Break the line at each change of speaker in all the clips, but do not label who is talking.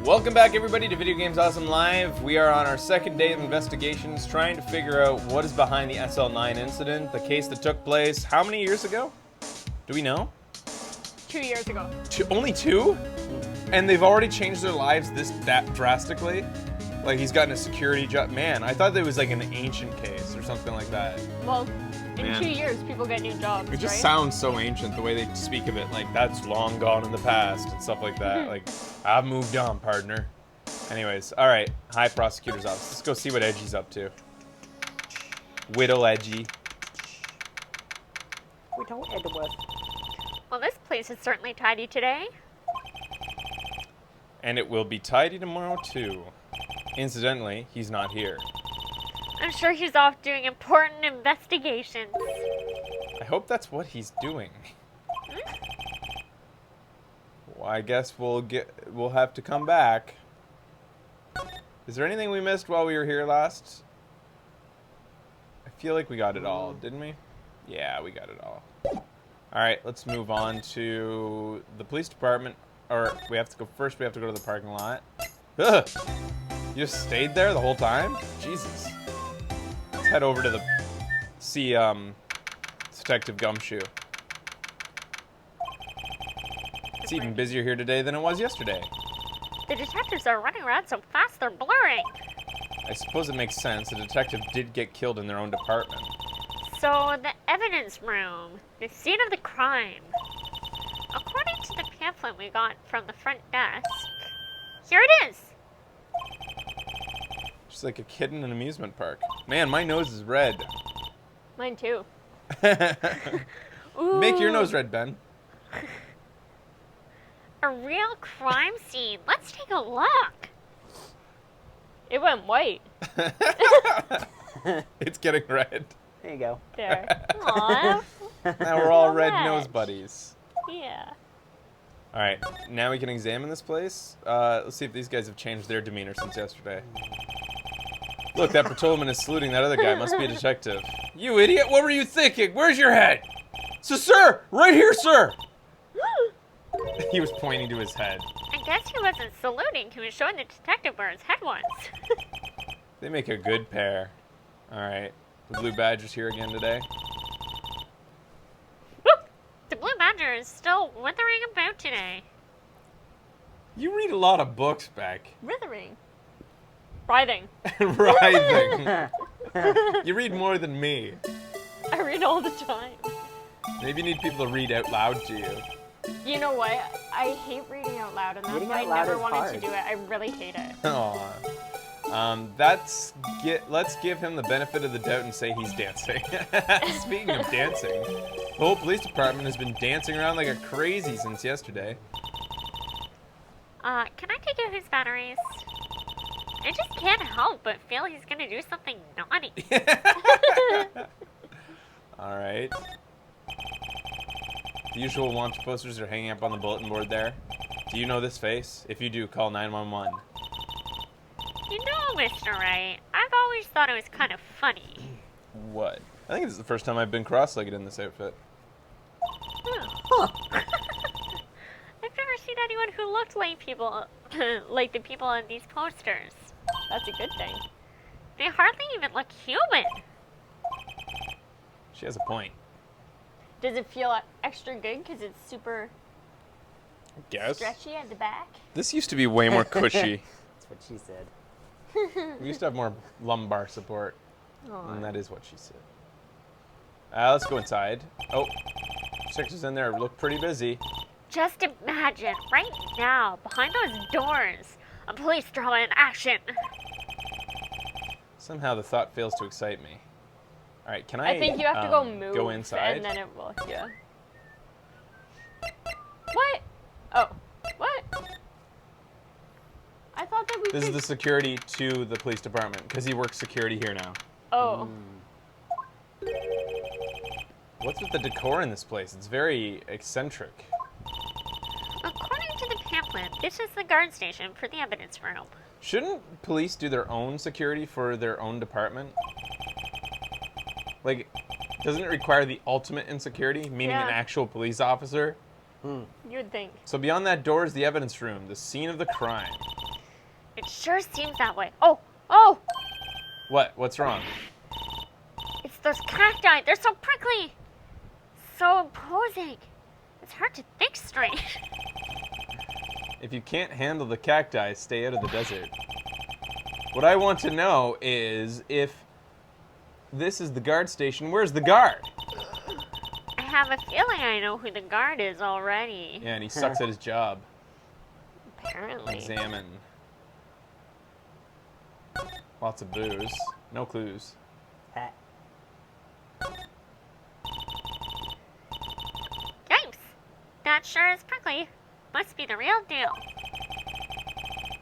Welcome back, everybody, to Video Games Awesome Live. We are on our second day of investigations, trying to figure out what is behind the SL9 incident, the case that took place how many years ago? Do we know?
2 years ago.
Only 2? And they've already changed their lives that drastically? Like, he's gotten a security job. Man, I thought that was like an ancient case or something like that.
Well, in
Man.
2 years, people get new jobs,
It just
right?
sounds so ancient, the way they speak of it, like, that's long gone in the past and stuff like that. Like, I've moved on, partner. Anyways, alright, High Prosecutor's Office. Let's go see what Edgy's up to. Widow Edgy.
Widow Edgeworth.
Well, this place is certainly tidy today.
And it will be tidy tomorrow, too. Incidentally, he's not here.
I'm sure he's off doing important investigations.
I hope that's what he's doing. Well, I guess we'll have to come back. Is there anything we missed while we were here last? I feel like we got it all, didn't we? Yeah, we got it all. Alright, let's move on to the police department. Or, we have to go first, we have to go to the parking lot. Ugh! You just stayed there the whole time? Jesus. Let's head over to see Detective Gumshoe. It's even busier here today than it was yesterday.
The detectives are running around so fast they're blurring.
I suppose it makes sense. The detective did get killed in their own department.
So, the evidence room, the scene of the crime. According to the pamphlet we got from the front desk, here it is.
Just like a kid in an amusement park. Man, my nose is red.
Mine too.
Make your nose red, Ben.
A real crime scene. Let's take a look.
It went white.
It's getting red.
There you go.
There.
Aww.
Now we're all
So
red
much.
nose buddies.
Yeah.
Alright, now we can examine this place. Let's see if these guys have changed their demeanor since yesterday. Look, that patrolman is saluting that other guy. Must be a detective. You idiot! What were you thinking? Where's your head? So, sir! Right here, sir! He was pointing to his head.
I guess he wasn't saluting. He was showing the detective where his head was.
They make a good pair. Alright. The Blue Badger's here again today.
The Blue Badger is still withering about today.
You read a lot of books, Beck.
Withering. Writhing.
Writhing. You read more than me.
I read all the time.
Maybe you need people to read out loud to you.
You know what? I hate reading out loud, and that's
Reading
why I
out loud
never
is
wanted
hard.
to do it. I really hate it.
Aw. Let's give him the benefit of the doubt and say he's dancing. Speaking of dancing, the whole police department has been dancing around like a crazy since yesterday.
Can I take out his batteries? I just can't help but feel he's gonna do something naughty.
Alright. The usual wanted posters are hanging up on the bulletin board there. Do you know this face? If you do, call 911.
You know, Mr. Wright, I've always thought it was kind of funny.
What? I think this is the first time I've been cross-legged in this outfit.
I've never seen anyone who looked like people, like the people on these posters.
That's a good thing.
They hardly even look human.
She has a point.
Does it feel extra good because it's super
I guess.
stretchy at the back?
This used to be way more cushy.
That's what she said.
We used to have more lumbar support.
Aw.
And that is what she said. Let's go inside. Oh, Six in there. Look pretty busy.
Just imagine, right now, behind those doors, a police drama in action.
Somehow the thought fails to excite me. All right, can I?
I think you have to go move.
Go inside.
And then it will, yeah. What? Oh, what? I thought that we
This is
could...
the security to the police department because he works security here now.
Oh.
What's with the decor in this place? It's very eccentric.
According to the pamphlet, this is the guard station for the evidence room.
Shouldn't police do their own security for their own department? Like, doesn't it require the ultimate in security, meaning an
Yeah.
actual police officer?
You'd think.
So beyond that door is the evidence room, the scene of the crime.
It sure seems that way. Oh! Oh!
What? What's wrong?
It's those cacti. They're so prickly. So imposing. It's hard to think straight.
If you can't handle the cacti, stay out of the desert. What I want to know is if this is the guard station, where's the guard?
I have a feeling I know who the guard is already.
Yeah, and he sucks at his job.
Apparently.
Examine. Lots of booze. No clues.
Ha.
Yikes! That sure is prickly. Must be the real deal.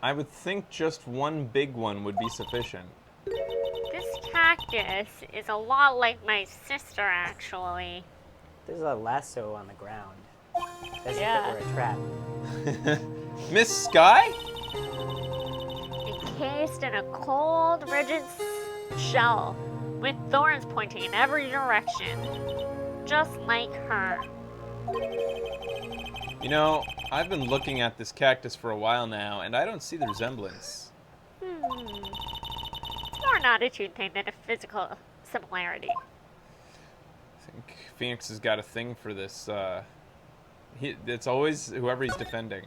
I would think just one big one would be sufficient.
This cactus is a lot like my sister, actually.
There's a lasso on the ground. As
Yeah.
if it were a trap.
Miss Sky?
Encased in a cold, rigid shell with thorns pointing in every direction. Just like her.
You know, I've been looking at this cactus for a while now, and I don't see the resemblance.
It's more an attitude thing than a physical similarity.
I think Phoenix has got a thing for this. It's always whoever he's defending.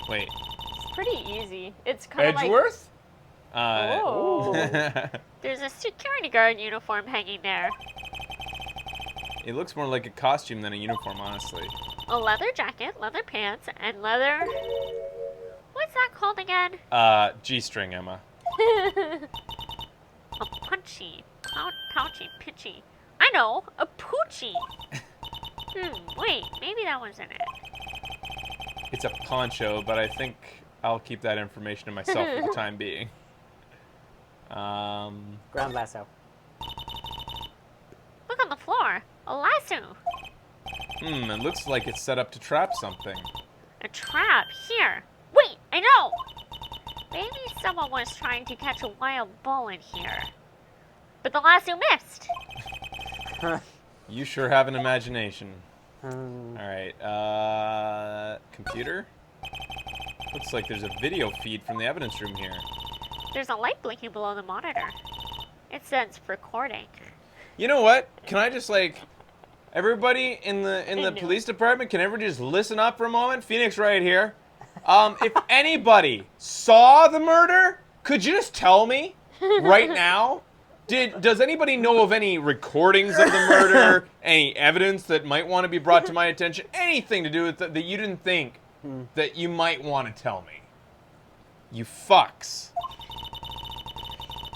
Wait.
It's pretty easy. It's kind of like.
Edgeworth?
Oh.
There's a security guard uniform hanging there.
It looks more like a costume than a uniform, honestly.
A leather jacket, leather pants, and leather... What's that called again?
G-string, Emma.
A punchy. Pouchy, pitchy. I know, a poochie. Wait, maybe that wasn't it.
It's a poncho, but I think I'll keep that information to myself for the time being.
Ground lasso.
Look on the floor. A lasso.
It looks like it's set up to trap something.
A trap. Here. Wait, I know. Maybe someone was trying to catch a wild bull in here. But the lasso missed.
You sure have an imagination.
Hmm.
Alright, computer? Looks like there's a video feed from the evidence room here.
There's a light blinking below the monitor. It says recording.
You know what? Can I just everybody in the
No.
police department, can everybody just listen up for a moment? Phoenix right here. If anybody saw the murder, could you just tell me right now? Does anybody know of any recordings of the murder? Any evidence that might want to be brought to my attention? Anything to do with that you didn't think that you might want to tell me? You fucks.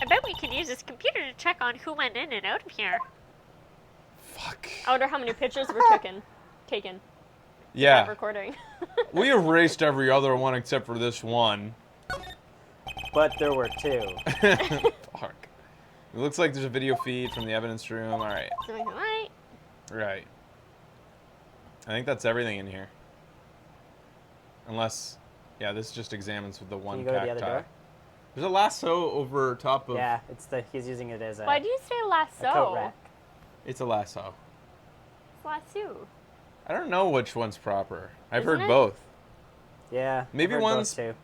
I bet we can use this computer to check on who went in and out of here.
Fuck.
I wonder how many pictures were taken.
Yeah.
That recording.
We erased every other one except for this one.
But there were two.
Fuck. It looks like there's a video feed from the evidence room. Alright.
Something right.
Right. I think that's everything in here. Unless, yeah, this just examines with the one
you go to the
cacti.
other door?
There's a lasso over top of...
Yeah, he's using it as a,
Why do you say
a coat
lasso?
rack.
It's a lasso.
It's lasso.
I don't know which one's proper. I've
Isn't
heard
it?
both.
Yeah.
Maybe
I've heard both
one's-
too.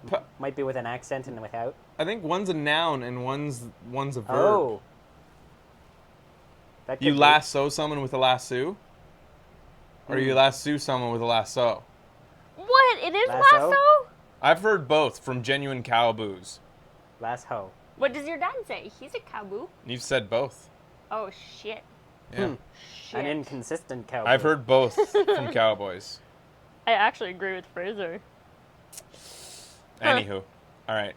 Pu-
Might be with an accent and without.
I think one's a noun and one's a verb.
Oh. That
You
could be.
lasso someone with a lasso? Or you lasso someone with a lasso?
What? It is
Lasso?
lasso?
I've heard both from genuine cowboys.
Lasso.
What does your dad say? He's a cowboo.
You've said both.
Oh shit.
Yeah.
Shit.
An inconsistent cowboy.
I've heard both from cowboys.
I actually agree with Fraser.
Anywho. Alright.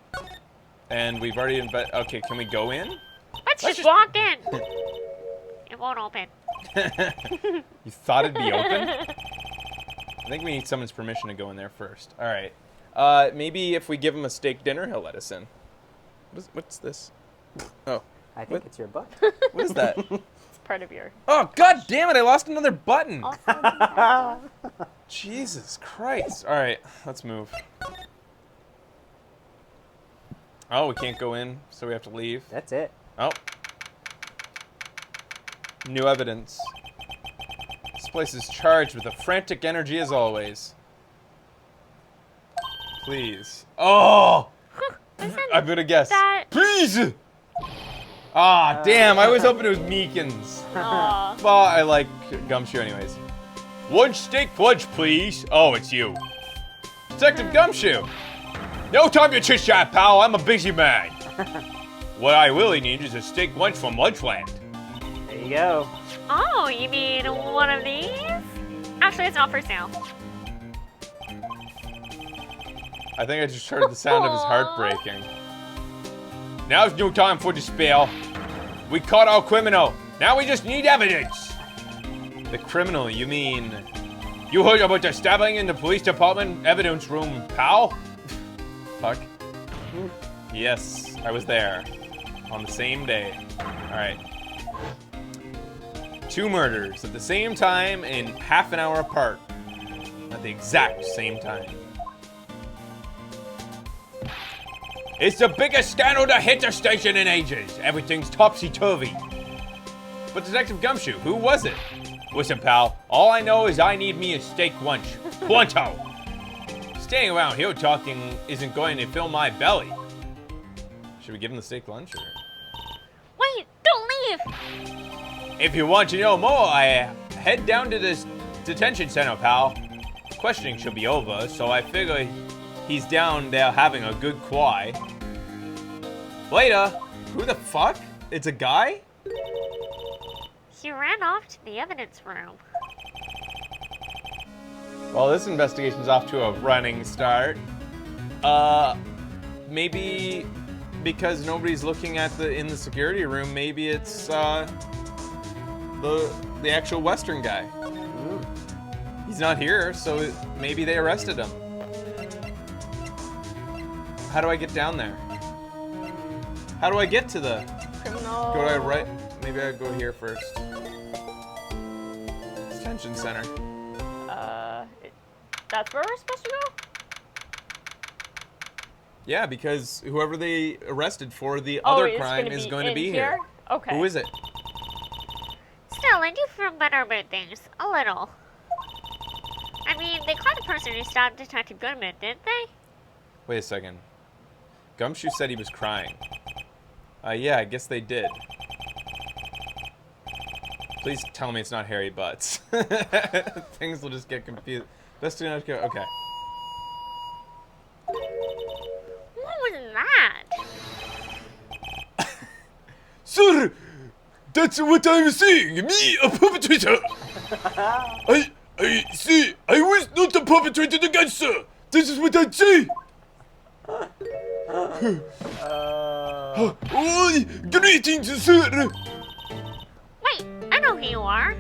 And we've already okay, can we go in?
Let's just walk in. It won't open.
You thought it'd be open? I think we need someone's permission to go in there first. Alright. Maybe if we give him a steak dinner, he'll let us in. What's this? Oh.
I think
What?
it's your butt.
What is that?
It's part of your.
Oh, god damn it, I lost another button!
Also,
Jesus Christ. Alright, let's move. Oh, we can't go in, so we have to leave.
That's it.
Oh. New evidence. This place is charged with a frantic energy as always. Please. Oh!
Isn't
I'm gonna guess.
that...
Please! Ah, damn, I was hoping it was Meekins.
Aw.
Well, I like Gumshoe anyways. One steak lunch, please. Oh, it's you. Detective Gumshoe. No time to chit-chat, pal. I'm a busy man. What I really need is a steak lunch from Lunchland.
There you go.
Oh, you mean one of these? Actually, it's not for sale.
I think I just heard the sound of his heart breaking. Now's no time for despair. We caught our criminal. Now we just need evidence. The criminal, you mean... You heard about the stabbing in the police department evidence room, pal? Fuck. Yes, I was there. On the same day. Alright. 2 murders at the same time and half an hour apart. At the exact same time. It's the biggest scandal to hit the station in ages. Everything's topsy-turvy. But Detective Gumshoe, who was it? Listen, pal, all I know is I need me a steak lunch. Pronto! Staying around here talking isn't going to fill my belly. Should we give him the steak lunch, or?
Wait, don't leave!
If you want to know more, I head down to this detention center, pal. Questioning should be over, so I figure he's down there having a good cry. Later. Who the fuck? It's a guy?
He ran off to the evidence room.
Well, this investigation's off to a running start. Maybe because nobody's looking at in the security room, maybe it's the actual Western guy. He's not here, so maybe they arrested him. How do I get down there? How do I get to the...
Criminal.
Go to right? Maybe I go here first. Detention center.
That's where we're supposed to go?
Yeah, because whoever they arrested for the
Oh,
other
it's
crime
gonna
is
be
going to
in
be
here?
here.
Okay.
Who is it?
Still, I do feel better about things. A little. I mean, they caught the person who stabbed Detective Goodman, didn't they?
Wait a second. Gumshoe said he was crying. Yeah, I guess they did. Please tell me it's not Harry Butts. Things will just get confused. Best to not go. Okay.
What was that?
Sir, that's what I'm saying. Me, a perpetrator. I see. I was not a perpetrator again, sir. This is what I'd say. Oh, greetings, sir.
Wait, I know who you are.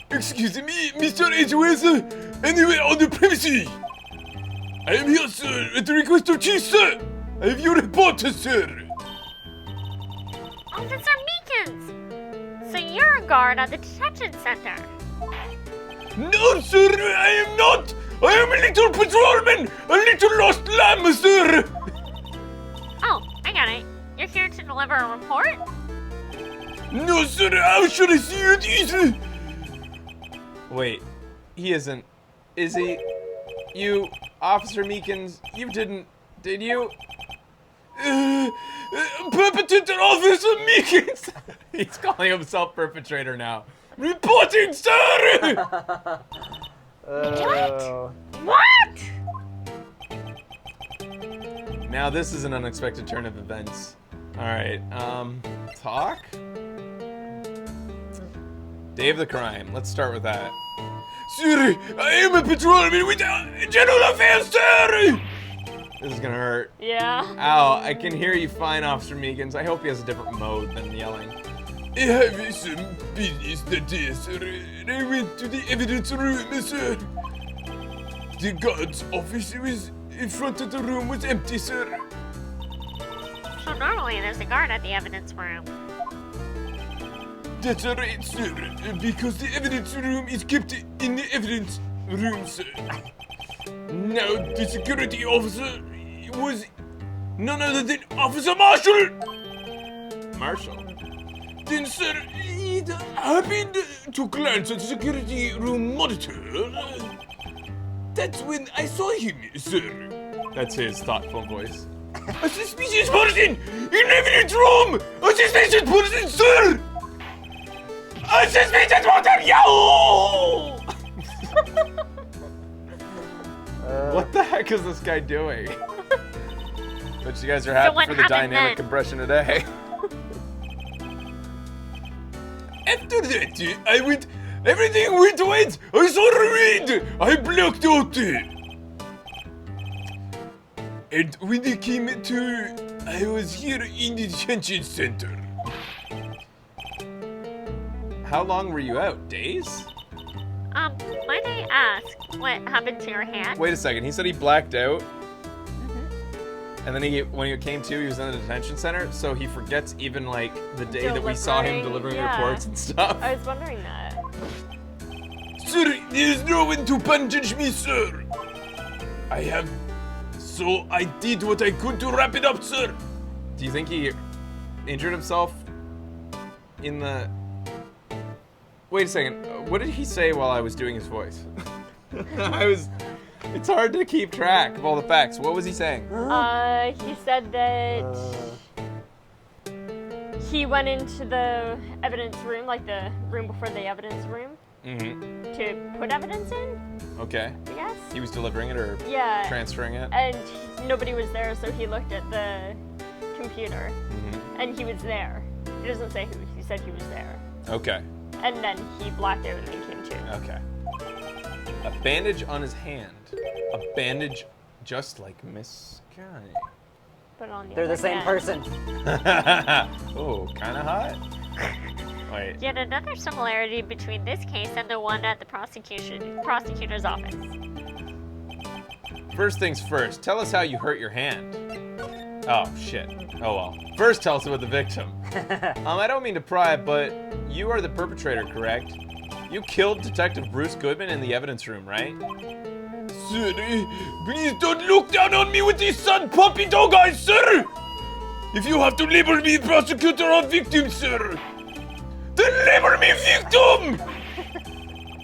Excuse me, Mr. Edgeworth. Anywhere on the premises. I am here, sir, at the request of Chief, sir. I have your report, sir.
Officer Meekins! So you're a guard at the detention center.
No, sir, I am not. I am a little patrolman, a little lost lamb, sir.
Oh, I got it. You're here to deliver a report?
No, sir, how should I see it easily? Wait, he isn't. Is he? You, Officer Meekins, you didn't, did you? Perpetrator Officer Meekins! He's calling himself perpetrator now. Reporting, sir!
What?
Now this is an unexpected turn of events. Alright, talk? Day of the crime. Let's start with that. Sir, I am a patrolman with general affairs, sir! This is gonna hurt.
Yeah.
Ow, I can hear you fine, Officer Meekins. I hope he has a different mode than yelling. I have some business that day, sir. I went to the evidence room, sir. The guard's office was in front of the room was empty, sir.
So normally there's a guard at the evidence room.
That's right, sir. Because the evidence room is kept in the evidence room, sir. Now, the security officer was none other than Officer Marshall! Marshall? Then, sir, he happened to glance at the security room monitor. That's when I saw him, sir. That's his thoughtful voice. A suspicious person in evidence room! A suspicious person, sir! A suspicious person, yo! What the heck is this guy doing? But you guys are happy
what
for the
happened
dynamic
then?
compression today. After that, I went. Everything went white. I saw red. I blocked out. And when they came to, I was here in the detention center. How long were you out? Days?
Might I ask what happened to your hand?
Wait a second. He said he blacked out. And then when he came to, he was in the detention center, so he forgets even like the day that we saw him delivering reports and stuff.
I was wondering that.
Sir, there's no one to punish me, sir. So I did what I could to wrap it up, sir. Do you think he injured himself in the... Wait a second. What did he say while I was doing his voice? It's hard to keep track of all the facts. What was he saying?
He said that he went into the evidence room, like the room before the evidence room, to put evidence in,
Okay.
I guess.
He was delivering it or
Yeah.
transferring it?
And nobody was there, so he looked at the computer, and he was there. He doesn't say who. He said he was there.
Okay.
And then he blacked out and then came to.
Okay. A bandage on his hand. A bandage just like Miss Sky.
But on the
They're the
other
same
hand-
person.
Oh, kind of hot. Wait.
Yet another similarity between this case and the one at the prosecutor's office.
First things first, tell us how you hurt your hand. Oh, shit. Oh, well. First, tell us about the victim. I don't mean to pry, but you are the perpetrator, correct? You killed Detective Bruce Goodman in the evidence room, right? Sir, please don't look down on me with these sad puppy dog eyes, sir! If you have to label me prosecutor or victim, sir, then label me victim!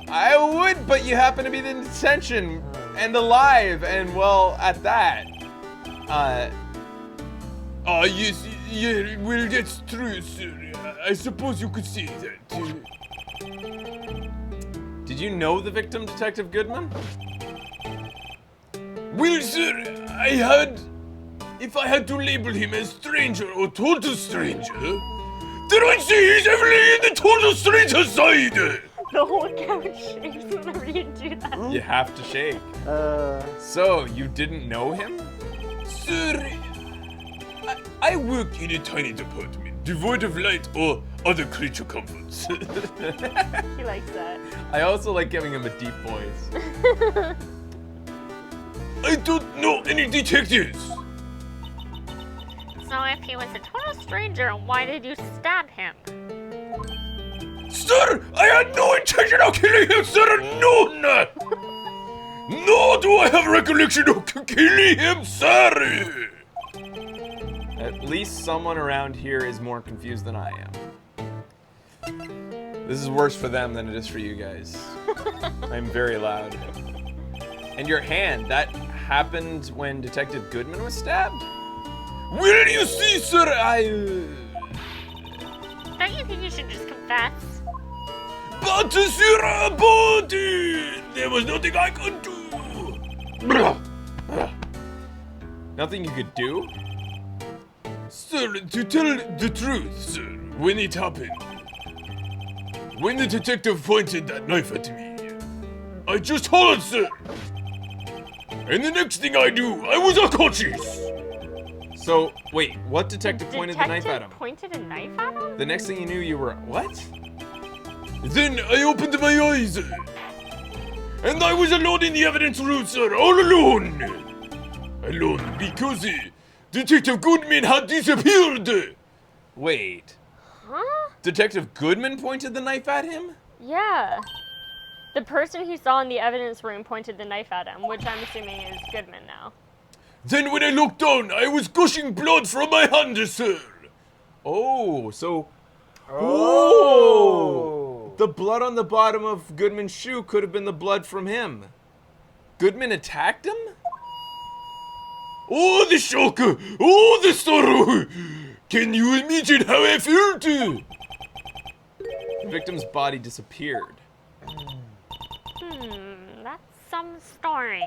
I would, but you happen to be in detention and alive, and well, at that. Yes, yeah, well, that's true, sir. I suppose you could say that. Did you know the victim, Detective Goodman? Well, sir, if I had to label him as stranger or total stranger, then I'd say he's heavily in the total stranger side.
The whole couch shakes whenever you do that.
You have to shake. So, you didn't know him? Sir, I work in a tiny department, devoid of light or other creature comforts.
He likes that.
I also like giving him a deep voice. I don't know any detectives.
So if he was a total stranger, why did you stab him?
Sir, I had no intention of killing him, sir, none! Nor do I have recollection of killing him, sir! At least someone around here is more confused than I am. This is worse for them than it is for you guys. I'm very loud. And your hand, that happened when Detective Goodman was stabbed? Well, you see, sir,
Don't you think you should just confess?
But, sir, there was nothing I could do. Nothing you could do? Sir, to tell the truth, sir, when it happened, when the detective pointed that knife at me, I just hollered, sir. And the next thing I knew, I was unconscious. So, wait, what detective pointed the knife at him?
Pointed a knife at him?
The next thing you knew, you were, what? Then I opened my eyes. And I was alone in the evidence room, sir, all alone. Alone because Detective Goodman had disappeared. Wait.
Huh?
Detective Goodman pointed the knife at him?
Yeah. The person he saw in the evidence room pointed the knife at him, which I'm assuming is Goodman now.
Then when I looked down, I was gushing blood from my hand, sir. Oh, so... Oh! The blood on the bottom of Goodman's shoe could have been the blood from him. Goodman attacked him?
Oh, the shock! Oh, the sorrow! Can you imagine how I felt?
The victim's body disappeared.
That's some story.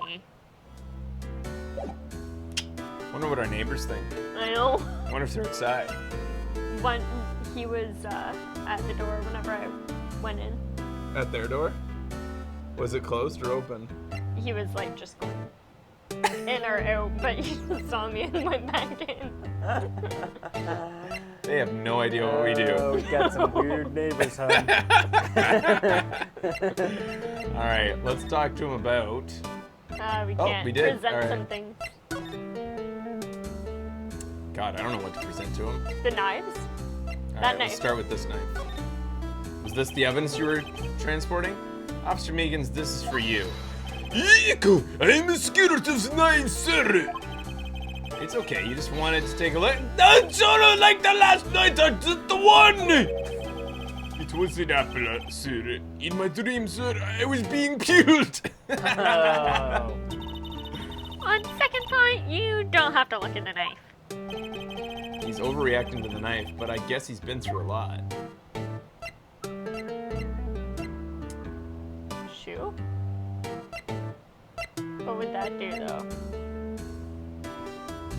Wonder what our neighbors think.
I know.
Wonder if they're outside.
When he was at the door whenever I went in,
At their door? Was it closed or open?
he was like just going in or out, but he just saw me and went back in.
They have no idea what we do.
Oh, we got some weird neighbors, huh?
Alright, let's talk to him about...
We
Oh,
can't
we did.
present
All right.
some things.
God, I don't know what to present to him.
The knives?
Alright,
knife.
let's start with this knife. Was this the evidence you were transporting? Officer Meekins, this is for you.
Eek! I'm scared of knives, sir!
It's okay, you just wanted to take a look.
That's all like the last night, I did the one! It was an apple, sir. In my dream, sir, I was being peeled.
Oh.
On second thought, you don't have to look at the knife.
He's overreacting to the knife, but I guess he's been through a lot.
Shoe? What would that do though?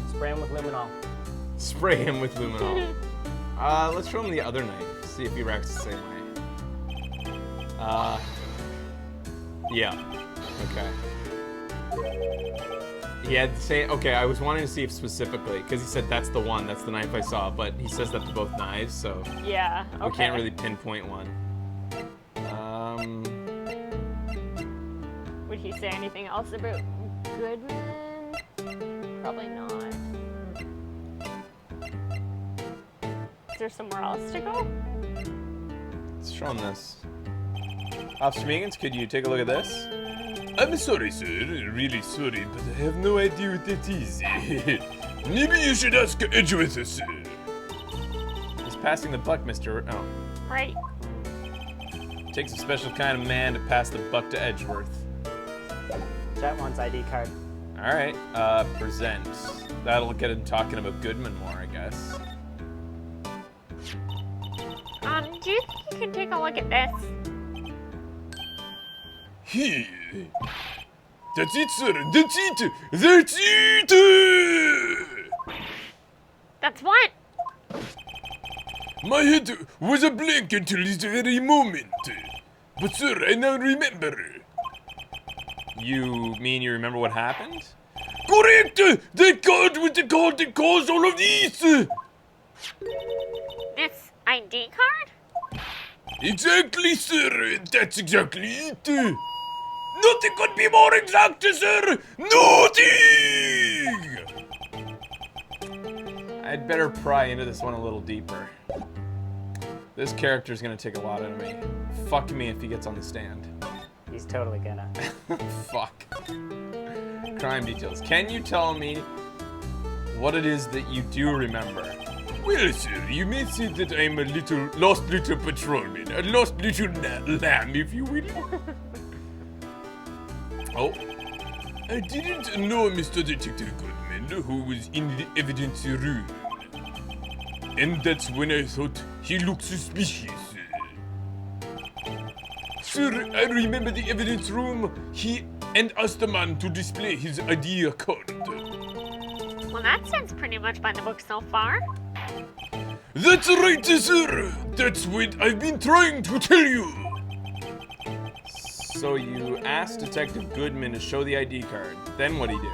Spray him with luminol.
Spray him with luminol. Let's show him the other knife. See if he reacts the same way. Yeah. Okay. He had the same. Okay, I was wanting to see if specifically, because he said that's the one, that's the knife I saw, but he says that to both knives, so
Yeah, okay.
we can't really pinpoint one.
Would he say anything else about Goodman? Probably not. Is there somewhere else to go?
Let's show him this. Officer Meekins, could you take a look at this?
I'm sorry, sir. Really sorry, but I have no idea what that is. Maybe you should ask Edgeworth, sir.
He's passing the buck, Mr. Oh.
Right.
Takes a special kind of man to pass the buck to Edgeworth.
Chat wants ID card.
Alright, present. That'll get him talking about Goodman more, I guess.
Do you think you can take a look at this?
Here. That's it, sir. That's it. That's it.
That's what?
My head was a blank until this very moment. But, sir, I now remember.
You mean you remember what happened?
Correct! The card was the card that caused all of this!
This ID card?
Exactly, sir. That's exactly it. Nothing could be more exact, sir. Nothing!
I'd better pry into this one a little deeper. This character's gonna take a lot out of me. Fuck me if he gets on the stand.
He's totally gonna.
Fuck. Crime details. Can you tell me what it is that you do remember?
Well, sir, you may say that I'm a lost little patrolman. A lost little lamb, if you will.
Oh,
I didn't know Mr. Detective Goodman, who was in the evidence room. And that's when I thought he looked suspicious. Sir, I remember the evidence room. He and asked the man to display his ID card.
Well, that sounds pretty much by the book so far.
That's right, sir. That's what I've been trying to tell you.
so you asked Detective Goodman to show the ID card. Then what'd he do?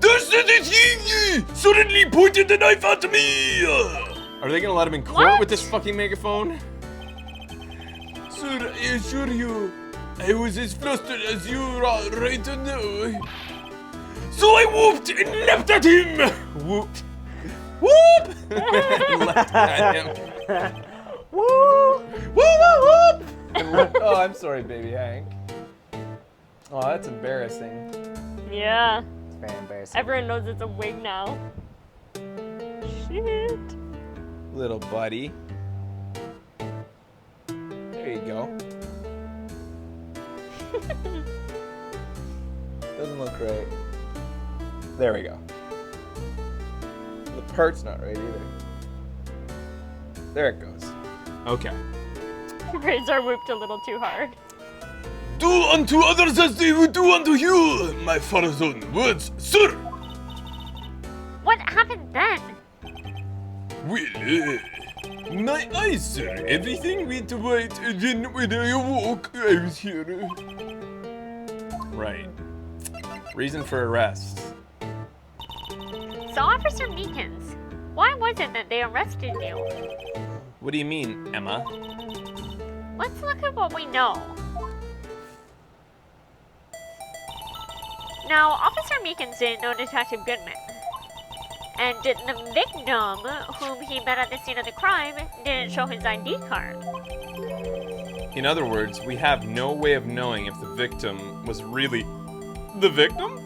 That's the thing! Suddenly pointed the knife at me!
Are they gonna let him in court
What?
with this fucking megaphone?
Sir, I assure you, I was as flustered as you are right now. So I whooped and leapt at him!
Whooped. Whoop! Left at him.
Woo!
Whoop, whoop, whoop! Oh, I'm sorry, baby Hank. Oh, that's embarrassing.
Yeah.
It's very embarrassing.
Everyone knows it's a wig now. Shit.
Little buddy. There you go. Doesn't look right. There we go. The part's not right either. There it goes. Okay.
Razor whooped a little too hard.
Do unto others as they would do unto you, my father's own words, sir.
What happened then?
Well, my eyes, sir. Everything went right, and then when I awoke, I was here.
Right. Reason for arrest.
So, Officer Meekins, why was it that they arrested you?
What do you mean, Emma?
Let's look at what we know. Now, Officer Meekins didn't know Detective Goodman. And the victim, whom he met at the scene of the crime, didn't show his ID card.
In other words, we have no way of knowing if the victim was really the victim?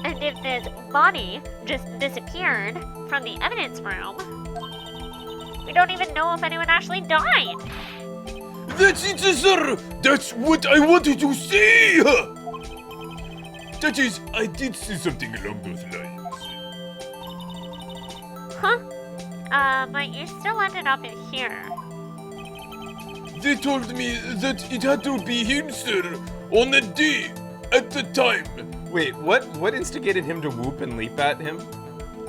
And if this body just disappeared from the evidence room, we don't even know if anyone actually died.
That's it, sir. That's what I wanted to say. That is, I did see something along those lines.
Huh? But you still ended up in here.
They told me that it had to be him, sir, on the day, at the time.
Wait, what instigated him to whoop and leap at him?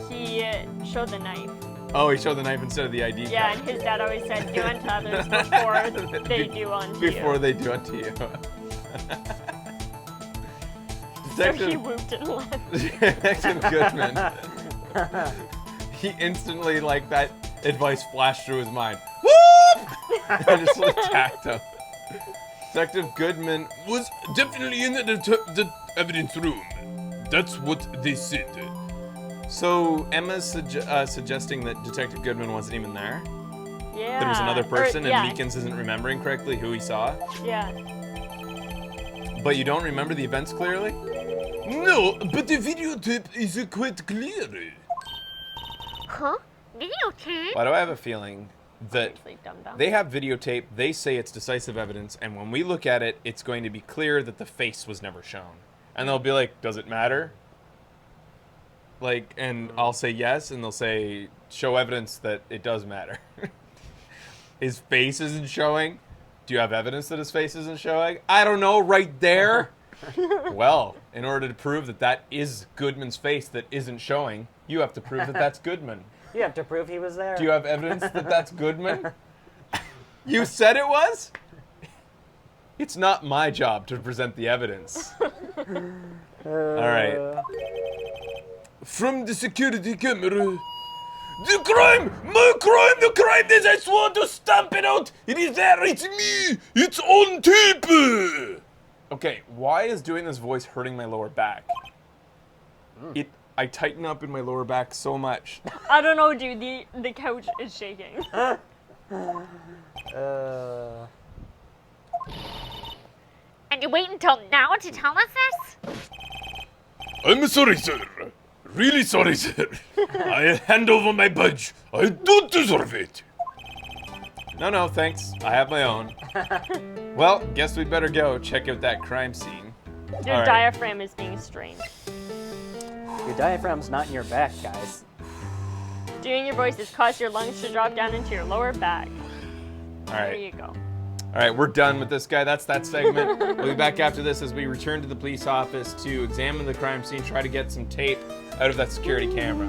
He showed the knife.
Oh, he showed the knife instead of the ID
Yeah,
card.
and his dad always said, do unto others before they do unto you.
Before they do unto you.
So he whooped and left.
Detective Goodman. He instantly, like, that advice flashed through his mind. Whoop! I just attacked him. Detective Goodman
Was definitely in the evidence room. That's what they said.
So Emma's suggesting that Detective Goodman wasn't even there?
Yeah.
There was another person
yeah.
and Meekins isn't remembering correctly who he saw?
Yeah.
But you don't remember the events clearly?
No, but the videotape is quite clear.
Huh? Videotape?
Why do I have a feeling that
Seriously, dum-dum.
they have videotape, they say it's decisive evidence, and when we look at it, it's going to be clear that the face was never shown. And they'll be like, does it matter? Like, and I'll say yes, and they'll say, show evidence that it does matter. His face isn't showing? Do you have evidence that his face isn't showing? I don't know, right there. Well, in order to prove that that is Goodman's face that isn't showing, you have to prove that that's Goodman.
You have to prove he was there.
Do you have evidence that that's Goodman? You said it was? It's not my job to present the evidence. All right.
From the security camera. The crime! My crime! The crime that I swore to stamp it out! It is there! It's me! It's on tape!
Okay, why is doing this voice hurting my lower back? I tighten up in my lower back so much.
I don't know, dude. The couch is shaking.
And you wait until now to tell us this?
I'm sorry, sir. Really sorry, sir. I hand over my badge. I don't deserve it.
No, thanks. I have my own. Well, guess we'd better go check out that crime scene.
Your
All right.
diaphragm is being strained.
Your diaphragm's not in your back, guys.
Doing your voices caused your lungs to drop down into your lower back.
All
There
right.
you go.
All right, we're done with this guy. That's that segment. We'll be back after this as we return to the police office to examine the crime scene, try to get some tape out of that security camera.